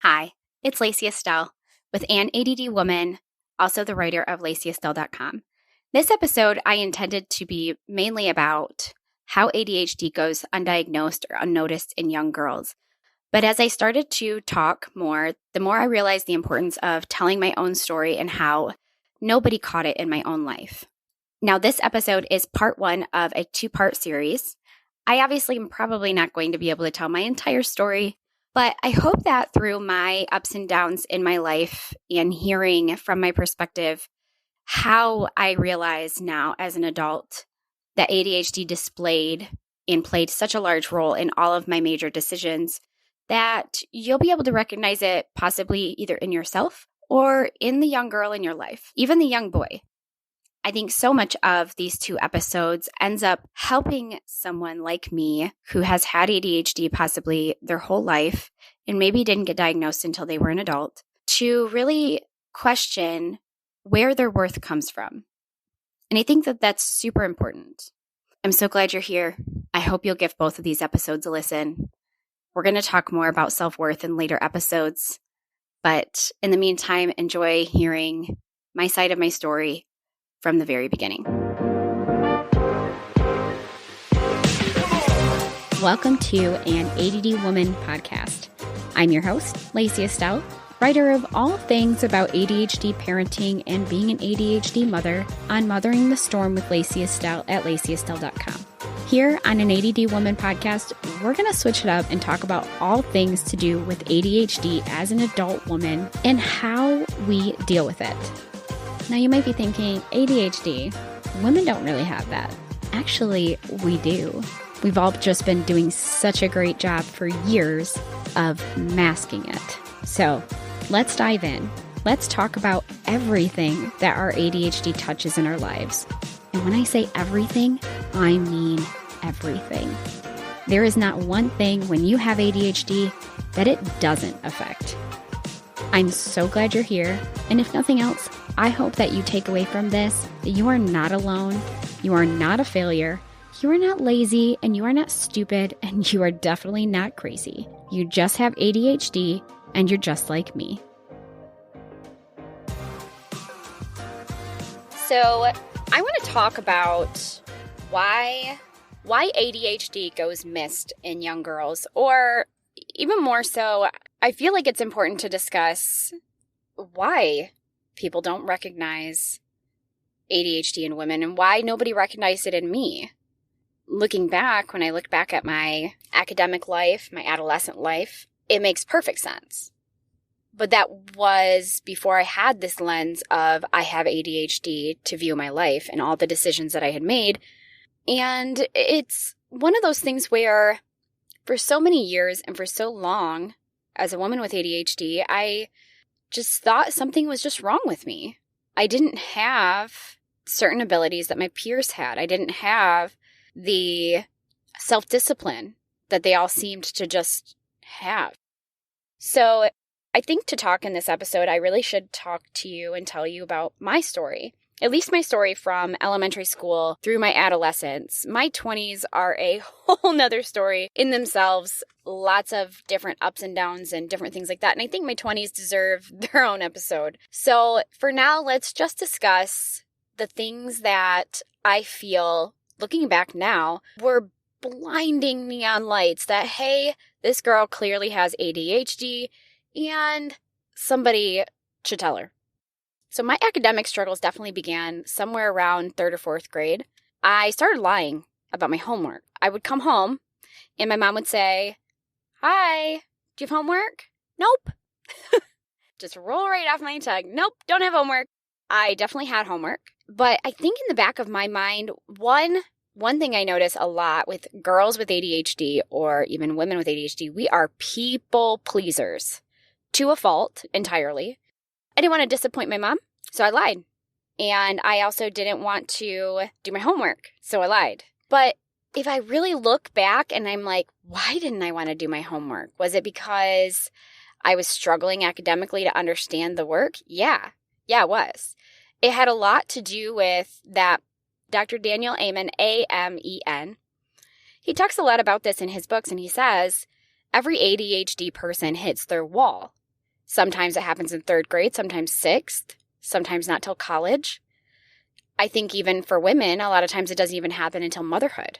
Hi, it's Lacy Estelle with An ADD Woman, also the writer of LacyEstelle.com. This episode I intended to be mainly about how ADHD goes undiagnosed or unnoticed in young girls. But as I started to talk more, the more I realized the importance of telling my own story and how nobody caught it in my own life. Now, this episode is part one of a two-part series. I obviously am probably not going to be able to tell my entire story, but I hope that through my ups and downs in my life and hearing from my perspective how I realize now as an adult that ADHD displayed and played such a large role in all of my major decisions that you'll be able to recognize it possibly either in yourself or in the young girl in your life, even the young boy. I think so much of these two episodes ends up helping someone like me who has had ADHD possibly their whole life and maybe didn't get diagnosed until they were an adult to really question where their worth comes from. And I think that that's super important. I'm so glad you're here. I hope you'll give both of these episodes a listen. We're going to talk more about self-worth in later episodes. But in the meantime, enjoy hearing my side of my story from the very beginning. Welcome to An ADD Woman podcast. I'm your host, Lacy Estelle, writer of all things about ADHD parenting and being an ADHD mother on Mothering the Storm with Lacy Estelle at LacyEstelle.com. Here on An ADD Woman podcast, we're going to switch it up and talk about all things to do with ADHD as an adult woman and how we deal with it. Now, you might be thinking, ADHD, women don't really have that. Actually, we do. We've all just been doing such a great job for years of masking it. So let's dive in. Let's talk about everything that our ADHD touches in our lives. And when I say everything, I mean everything. There is not one thing when you have ADHD that it doesn't affect. I'm so glad you're here. And if nothing else, I hope that you take away from this that you are not alone, you are not a failure, you are not lazy, and you are not stupid, and you are definitely not crazy. You just have ADHD, and you're just like me. So I want to talk about why ADHD goes missed in young girls, or even more so, I feel like it's important to discuss why people don't recognize ADHD in women and why nobody recognized it in me. Looking back, when I look back at my academic life, my adolescent life, it makes perfect sense. But that was before I had this lens of I have ADHD to view my life and all the decisions that I had made. And it's one of those things where for so many years and for so long as a woman with ADHD, I just thought something was just wrong with me. I didn't have certain abilities that my peers had. I didn't have the self-discipline that they all seemed to just have. So I think to talk in this episode, I really should talk to you and tell you about my story. At least my story from elementary school through my adolescence. My 20s are a whole nother story in themselves. Lots of different ups and downs and different things like that. And I think my 20s deserve their own episode. So for now, let's just discuss the things that I feel, looking back now, were blinding neon lights that, hey, this girl clearly has ADHD and somebody should tell her. So my academic struggles definitely began somewhere around 3rd or 4th grade. I started lying about my homework. I would come home and my mom would say, "Hi, do you have homework?" "Nope." Just roll right off my tongue. "Nope, don't have homework." I definitely had homework. But I think in the back of my mind, one thing I notice a lot with girls with ADHD or even women with ADHD, we are people pleasers to a fault entirely. I didn't want to disappoint my mom, so I lied. And I also didn't want to do my homework, so I lied. But if I really look back and I'm like, why didn't I want to do my homework? Was it because I was struggling academically to understand the work? Yeah, it was. It had a lot to do with that Dr. Daniel Amen, A-M-E-N. He talks a lot about this in his books, and he says, every ADHD person hits their wall. Sometimes it happens in third grade, sometimes sixth, sometimes not till college. I think even for women, a lot of times it doesn't even happen until motherhood.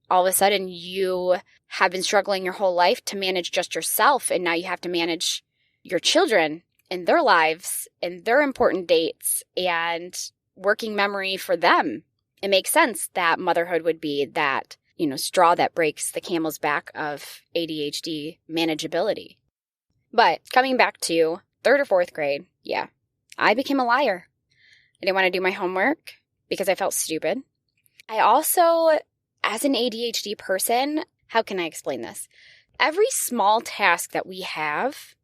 All of a sudden, you have been struggling your whole life to manage just yourself, and now you have to manage your children and their lives and their important dates and working memory for them. It makes sense that motherhood would be that, straw that breaks the camel's back of ADHD manageability. But coming back to third or fourth grade, yeah, I became a liar. I didn't want to do my homework because I felt stupid. I also, as an ADHD person, how can I explain this? Every small task that we have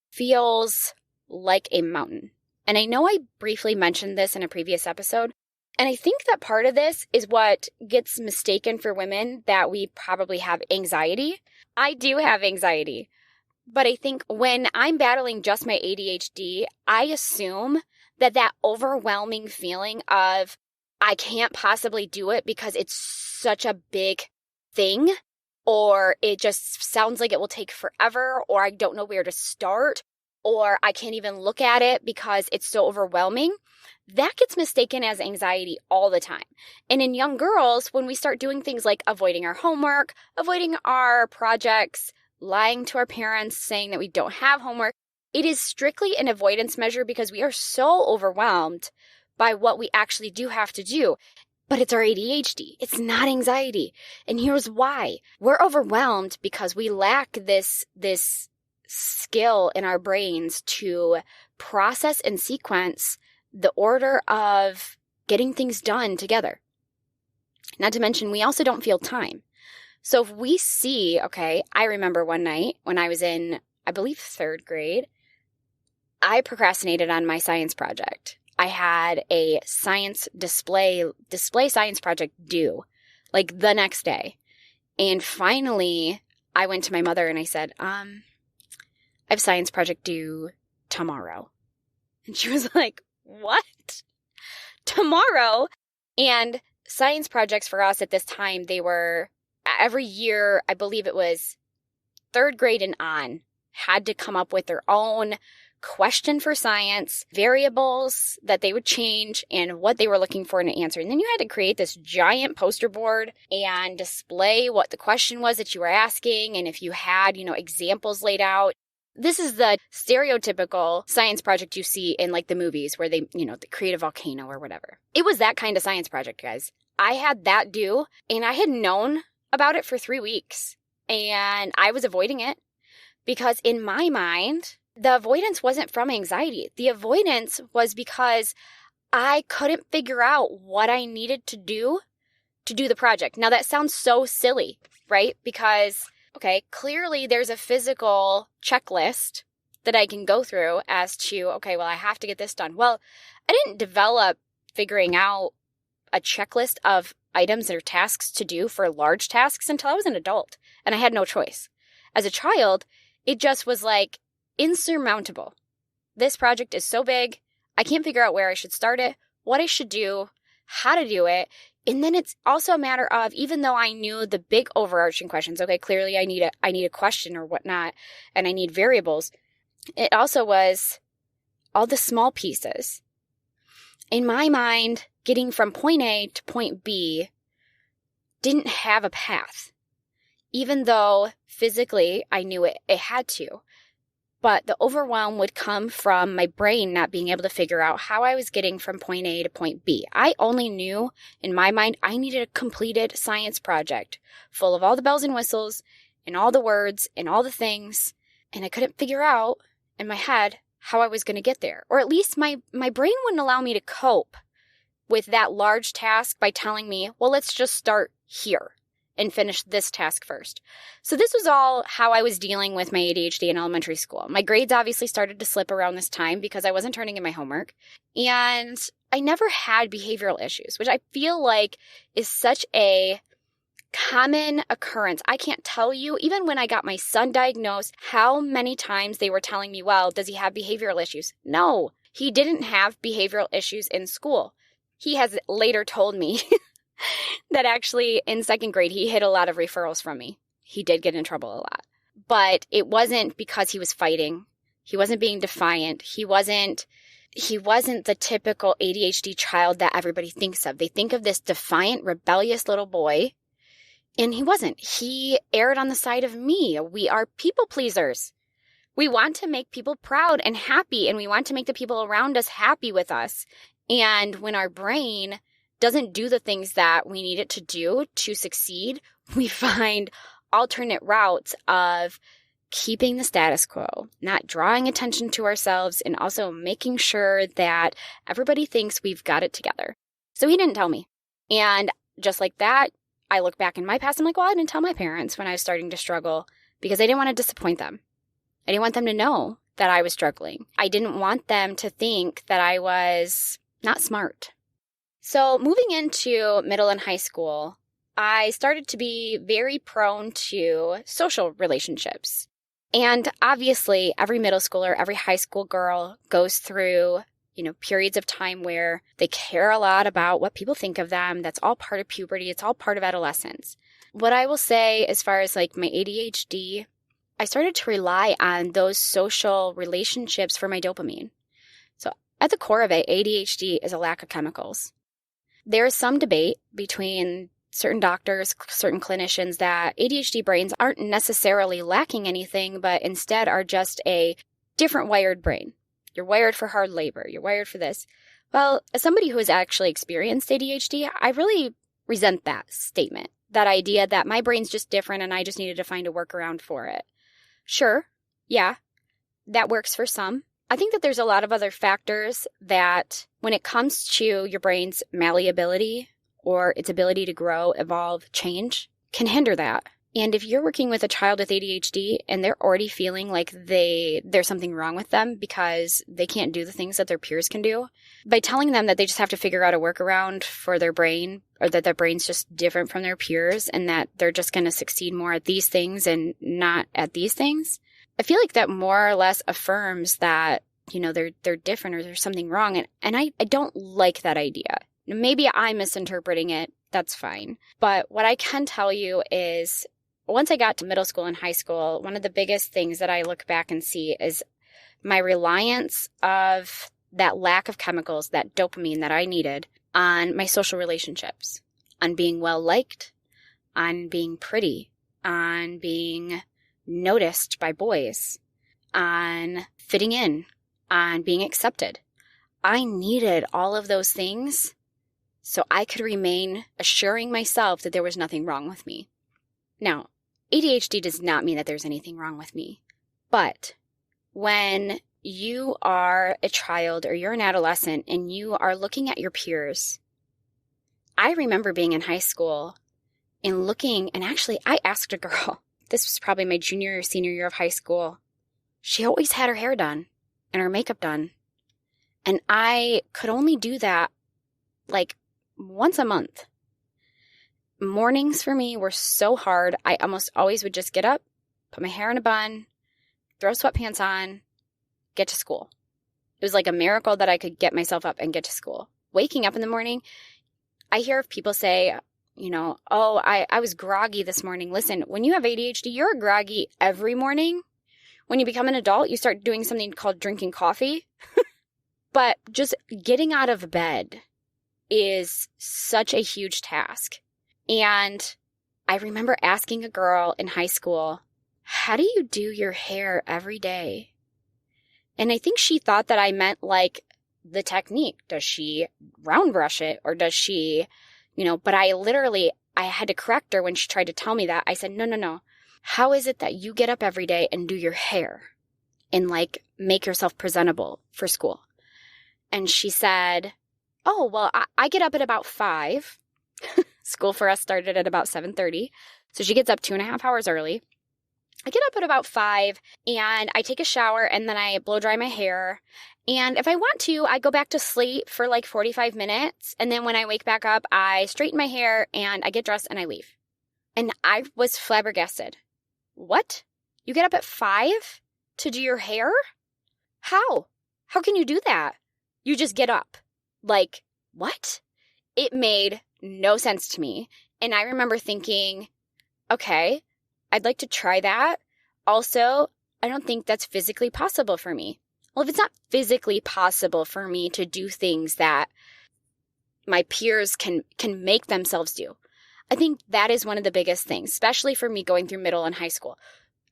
feels like a mountain. And I know I briefly mentioned this in a previous episode. And I think that part of this is what gets mistaken for women, that we probably have anxiety. I do have anxiety. But I think when I'm battling just my ADHD, I assume that overwhelming feeling of I can't possibly do it because it's such a big thing, or it just sounds like it will take forever, or I don't know where to start, or I can't even look at it because it's so overwhelming, that gets mistaken as anxiety all the time. And in young girls, when we start doing things like avoiding our homework, avoiding our projects, lying to our parents, saying that we don't have homework, it is strictly an avoidance measure because we are so overwhelmed by what we actually do have to do. But it's our ADHD. It's not anxiety. And here's why. We're overwhelmed because we lack this skill in our brains to process and sequence the order of getting things done together. Not to mention, we also don't feel time. So if we see, I remember one night when I was in, I believe, third grade, I procrastinated on my science project. I had a science display science project due, like the next day. And finally, I went to my mother and I said, I have a science project due tomorrow. And she was like, what? Tomorrow? And science projects for us at this time, they were every year, I believe it was third grade and on, had to come up with their own question for science, variables that they would change, and what they were looking for in an answer. And then you had to create this giant poster board and display what the question was that you were asking, and if you had, examples laid out. This is the stereotypical science project you see in like the movies where they, they create a volcano or whatever. It was that kind of science project, guys. I had that due, and I had known about it for 3 weeks, and I was avoiding it because in my mind, the avoidance wasn't from anxiety. The avoidance was because I couldn't figure out what I needed to do the project. Now that sounds so silly, right? Because, clearly there's a physical checklist that I can go through as to, I have to get this done. Well, I didn't develop figuring out a checklist of items or tasks to do for large tasks until I was an adult, and I had no choice. As a child, it just was like insurmountable. This project is so big, I can't figure out where I should start it, what I should do, how to do it. And then it's also a matter of, even though I knew the big overarching questions, clearly I need a question or whatnot, and I need variables, it also was all the small pieces. In my mind, getting from point A to point B didn't have a path, even though physically I knew it had to. But the overwhelm would come from my brain not being able to figure out how I was getting from point A to point B. I only knew, in my mind, I needed a completed science project full of all the bells and whistles and all the words and all the things, and I couldn't figure out in my head how I was going to get there. Or at least my brain wouldn't allow me to cope with that large task by telling me, well, let's just start here and finish this task first. So this was all how I was dealing with my ADHD in elementary school. My grades obviously started to slip around this time because I wasn't turning in my homework. And I never had behavioral issues, which I feel like is such a common occurrence. I can't tell you, even when I got my son diagnosed, how many times they were telling me, well, does he have behavioral issues? No, he didn't have behavioral issues in school. He has later told me that actually in second grade, he hid a lot of referrals from me. He did get in trouble a lot. But it wasn't because he was fighting. He wasn't being defiant. He wasn't the typical ADHD child that everybody thinks of. They think of this defiant, rebellious little boy, and he wasn't. He erred on the side of me. We are people pleasers. We want to make people proud and happy, and we want to make the people around us happy with us. And when our brain doesn't do the things that we need it to do to succeed, we find alternate routes of keeping the status quo, not drawing attention to ourselves, and also making sure that everybody thinks we've got it together. So he didn't tell me. And just like that, I look back in my past, I'm like, well, I didn't tell my parents when I was starting to struggle because I didn't want to disappoint them. I didn't want them to know that I was struggling. I didn't want them to think that I was not smart. So moving into middle and high school, I started to be very prone to social relationships. And obviously, every middle schooler, every high school girl goes through, periods of time where they care a lot about what people think of them. That's all part of puberty. It's all part of adolescence. What I will say as far as like my ADHD, I started to rely on those social relationships for my dopamine. So at the core of it, ADHD is a lack of chemicals. There is some debate between certain doctors, certain clinicians that ADHD brains aren't necessarily lacking anything, but instead are just a different wired brain. You're wired for hard labor. You're wired for this. Well, as somebody who has actually experienced ADHD, I really resent that statement, that idea that my brain's just different and I just needed to find a workaround for it. Sure, yeah, that works for some. I think that there's a lot of other factors that when it comes to your brain's malleability or its ability to grow, evolve, change, can hinder that. And if you're working with a child with ADHD and they're already feeling like there's something wrong with them because they can't do the things that their peers can do, by telling them that they just have to figure out a workaround for their brain, or that their brain's just different from their peers and that they're just going to succeed more at these things and not at these things, I feel like that more or less affirms that, they're different or there's something wrong. And I don't like that idea. Maybe I'm misinterpreting it. That's fine. But what I can tell you is once I got to middle school and high school, one of the biggest things that I look back and see is my reliance of that lack of chemicals, that dopamine that I needed on my social relationships, on being well-liked, on being pretty, on being noticed by boys, on fitting in, on being accepted. I needed all of those things so I could remain assuring myself that there was nothing wrong with me. Now, ADHD does not mean that there's anything wrong with me, but when you are a child or you're an adolescent and you are looking at your peers, I remember being in high school and looking, and actually I asked a girl, this was probably my junior or senior year of high school, she always had her hair done and her makeup done. And I could only do that like once a month. Mornings for me were so hard. I almost always would just get up, put my hair in a bun, throw sweatpants on, get to school. It was like a miracle that I could get myself up and get to school. Waking up in the morning, I hear of people say, oh, I was groggy this morning. Listen, when you have ADHD, you're groggy every morning. When you become an adult, you start doing something called drinking coffee. But just getting out of bed is such a huge task. And I remember asking a girl in high school, how do you do your hair every day? And I think she thought that I meant like the technique. Does she round brush it or does she, but I had to correct her when she tried to tell me that. I said, no. How is it that you get up every day and do your hair and like make yourself presentable for school? And she said, oh, well, I get up at about 5. School for us started at about 7:30. So she gets up 2.5 hours early. I get up at about 5 and I take a shower and then I blow dry my hair. And if I want to, I go back to sleep for like 45 minutes. And then when I wake back up, I straighten my hair and I get dressed and I leave. And I was flabbergasted. What? You get up at 5 to do your hair? How? How can you do that? You just get up. Like, what? It made no sense to me. And I remember thinking, okay, I'd like to try that. Also, I don't think that's physically possible for me. Well, if it's not physically possible for me to do things that my peers can make themselves do, I think that is one of the biggest things, especially for me going through middle and high school.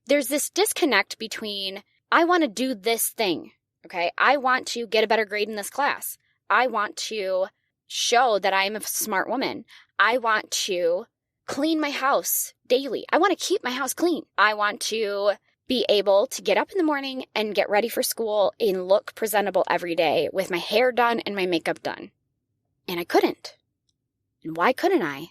There's this disconnect between, I want to do this thing, okay? I want to get a better grade in this class. I want to show that I am a smart woman. I want to clean my house daily. I want to keep my house clean. I want to be able to get up in the morning and get ready for school and look presentable every day with my hair done and my makeup done. And I couldn't. And why couldn't I?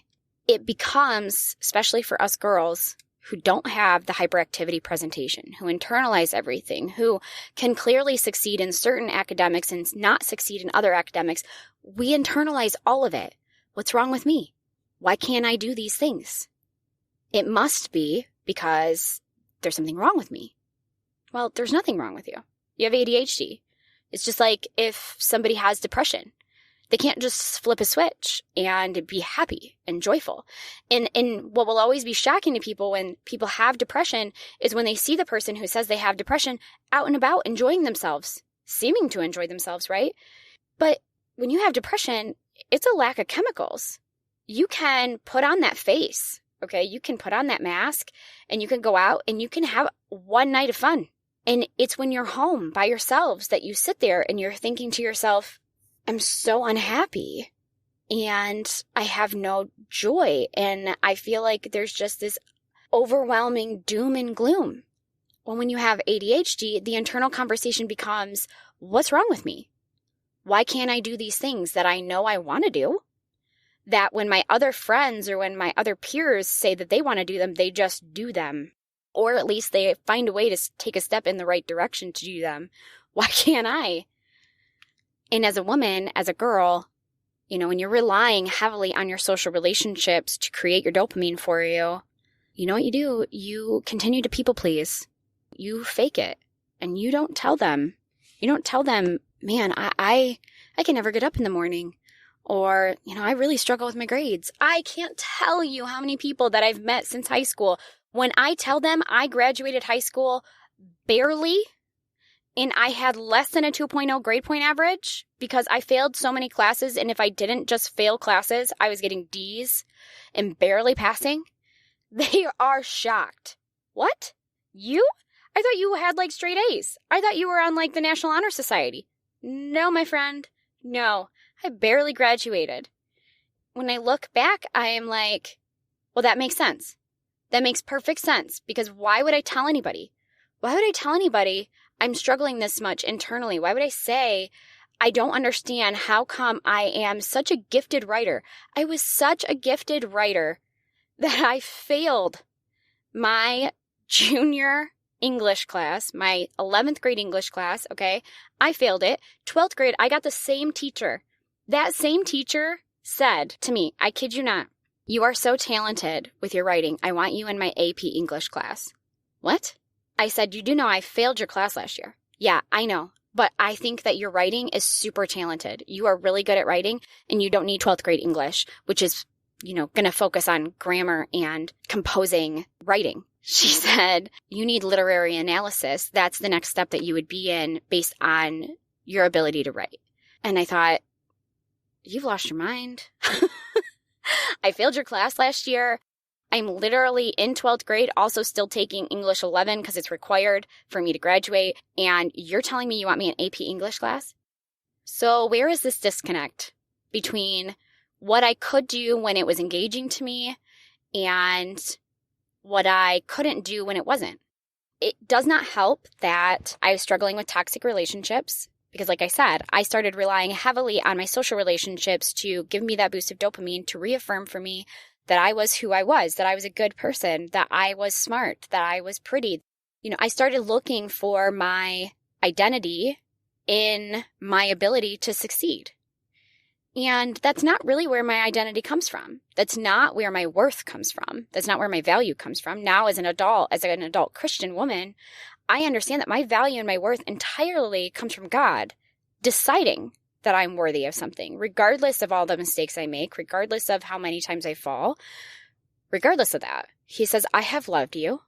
It becomes, especially for us girls who don't have the hyperactivity presentation, who internalize everything, who can clearly succeed in certain academics and not succeed in other academics, we internalize all of it. What's wrong with me? Why can't I do these things? It must be because there's something wrong with me. Well, there's nothing wrong with you. You have ADHD. It's just like if somebody has depression. They can't just flip a switch and be happy and joyful. And what will always be shocking to people when people have depression is when they see the person who says they have depression out and about enjoying themselves, seeming to enjoy themselves, right? But when you have depression, it's a lack of chemicals. You can put on that face, okay? You can put on that mask and you can go out and you can have one night of fun. And it's when you're home by yourselves that you sit there and you're thinking to yourself, I'm so unhappy and I have no joy. And I feel like there's just this overwhelming doom and gloom. Well, when you have ADHD, the internal conversation becomes, what's wrong with me? Why can't I do these things that I know I want to do? That when my other friends or when my other peers say that they want to do them, they just do them. Or at least they find a way to take a step in the right direction to do them. Why can't I? And as a woman, as a girl, when you're relying heavily on your social relationships to create your dopamine for you, you know what you do? You continue to people please. You fake it. And you don't tell them. You don't tell them, man, I can never get up in the morning. Or, I really struggle with my grades. I can't tell you how many people that I've met since high school. When I tell them I graduated high school barely, and I had less than a 2.0 grade point average because I failed so many classes. And if I didn't just fail classes, I was getting D's and barely passing. They are shocked. What? You? I thought you had straight A's. I thought you were on the National Honor Society. No, my friend. No, I barely graduated. When I look back, I am like, well, that makes sense. That makes perfect sense because why would I tell anybody? Why would I tell anybody I'm struggling this much internally? Why would I say I don't understand how come I am such a gifted writer? I was such a gifted writer that I failed my junior English class, my 11th grade English class, okay? I failed it. 12th grade, I got the same teacher. That same teacher said to me, I kid you not, you are so talented with your writing. I want you in my AP English class. What? I said, you do know I failed your class last year. Yeah, I know. But I think that your writing is super talented. You are really good at writing and you don't need 12th grade English, which is, going to focus on grammar and composing writing. She said, you need literary analysis. That's the next step that you would be in based on your ability to write. And I thought, you've lost your mind. I failed your class last year. I'm literally in 12th grade, also still taking English 11 because it's required for me to graduate. And you're telling me you want me in AP English class? So where is this disconnect between what I could do when it was engaging to me and what I couldn't do when it wasn't? It does not help that I was struggling with toxic relationships because, like I said, I started relying heavily on my social relationships to give me that boost of dopamine, to reaffirm for me that I was who I was, that I was a good person, that I was smart, that I was pretty. I started looking for my identity in my ability to succeed. And that's not really where my identity comes from. That's not where my worth comes from. That's not where my value comes from. Now, as an adult Christian woman, I understand that my value and my worth entirely comes from God deciding that I'm worthy of something, regardless of all the mistakes I make, regardless of how many times I fall, regardless of that. He says, I have loved you,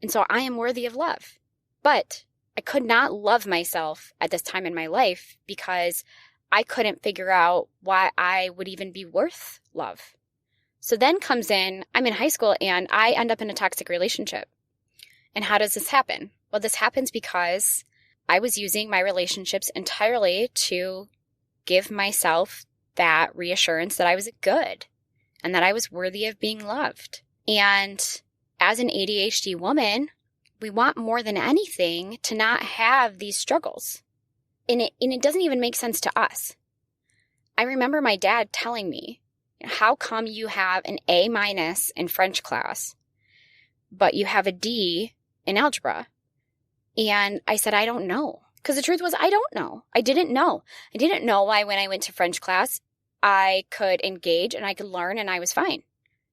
and so I am worthy of love. But I could not love myself at this time in my life because I couldn't figure out why I would even be worth love. So then comes in, I'm in high school and I end up in a toxic relationship. And how does this happen? Well, this happens because I was using my relationships entirely to give myself that reassurance that I was good and that I was worthy of being loved. And as an ADHD woman, we want more than anything to not have these struggles. And it doesn't even make sense to us. I remember my dad telling me, how come you have an A- in French class, but you have a D in algebra? And I said, I don't know. Because the truth was, I don't know. I didn't know. I didn't know why when I went to French class, I could engage and I could learn and I was fine.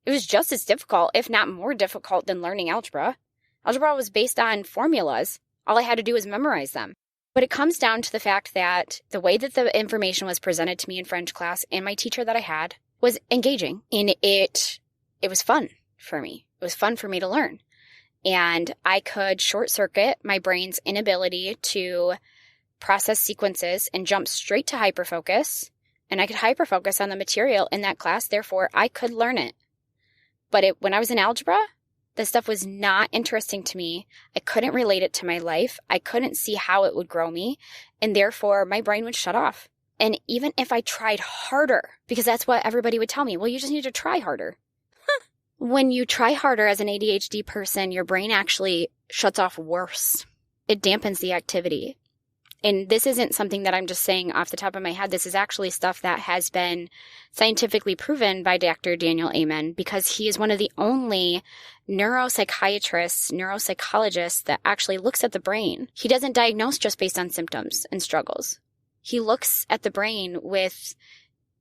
It was just as difficult, if not more difficult, than learning algebra. Algebra was based on formulas. All I had to do was memorize them. But it comes down to the fact that the way that the information was presented to me in French class and my teacher that I had was engaging. And it was fun for me. It was fun for me to learn. And I could short circuit my brain's inability to process sequences and jump straight to hyperfocus. And I could hyperfocus on the material in that class. Therefore, I could learn it. But when I was in algebra, this stuff was not interesting to me. I couldn't relate it to my life. I couldn't see how it would grow me. And therefore, my brain would shut off. And even if I tried harder, because that's what everybody would tell me, well, you just need to try harder. When you try harder as an ADHD person, your brain actually shuts off worse. It dampens the activity. And this isn't something that I'm just saying off the top of my head. This is actually stuff that has been scientifically proven by Dr. Daniel Amen, because he is one of the only neuropsychiatrists, neuropsychologists that actually looks at the brain. He doesn't diagnose just based on symptoms and struggles. He looks at the brain with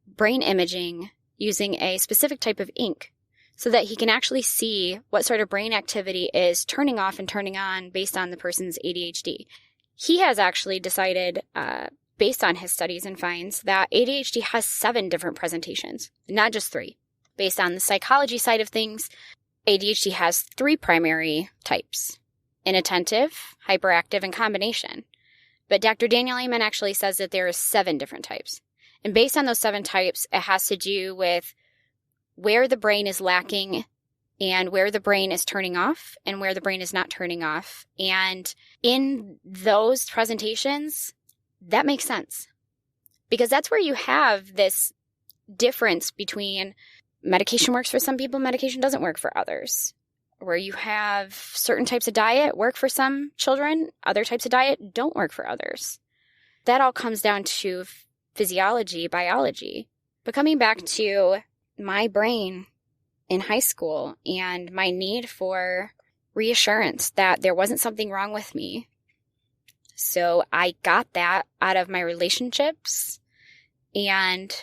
brain imaging using a specific type of ink so that he can actually see what sort of brain activity is turning off and turning on based on the person's ADHD. He has actually decided, based on his studies and finds, that ADHD has 7 different presentations, not just 3. Based on the psychology side of things, ADHD has 3 primary types: inattentive, hyperactive, and combination. But Dr. Daniel Amen actually says that there are 7 different types. And based on those 7 types, it has to do with where the brain is lacking and where the brain is turning off and where the brain is not turning off. And in those presentations, that makes sense. Because that's where you have this difference between medication works for some people, medication doesn't work for others. Where you have certain types of diet work for some children, other types of diet don't work for others. That all comes down to physiology, biology. But coming back to my brain in high school and my need for reassurance that there wasn't something wrong with me. So I got that out of my relationships. And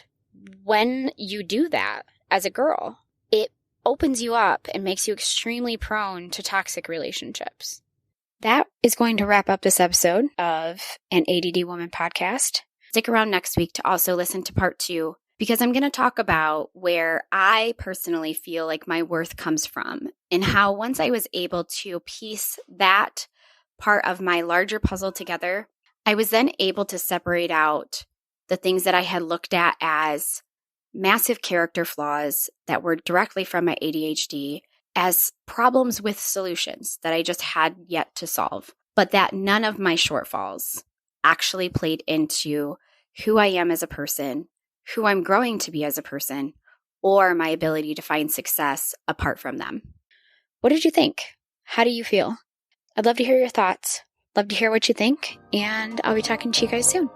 when you do that as a girl, it opens you up and makes you extremely prone to toxic relationships. That is going to wrap up this episode of an ADD Woman podcast. Stick around next week to also listen to part 2, because I'm going to talk about where I personally feel like my worth comes from and how once I was able to piece that part of my larger puzzle together, I was then able to separate out the things that I had looked at as massive character flaws that were directly from my ADHD as problems with solutions that I just had yet to solve, but that none of my shortfalls actually played into who I am as a person, who I'm growing to be as a person, or my ability to find success apart from them. What did you think? How do you feel? I'd love to hear your thoughts. Love to hear what you think, and I'll be talking to you guys soon.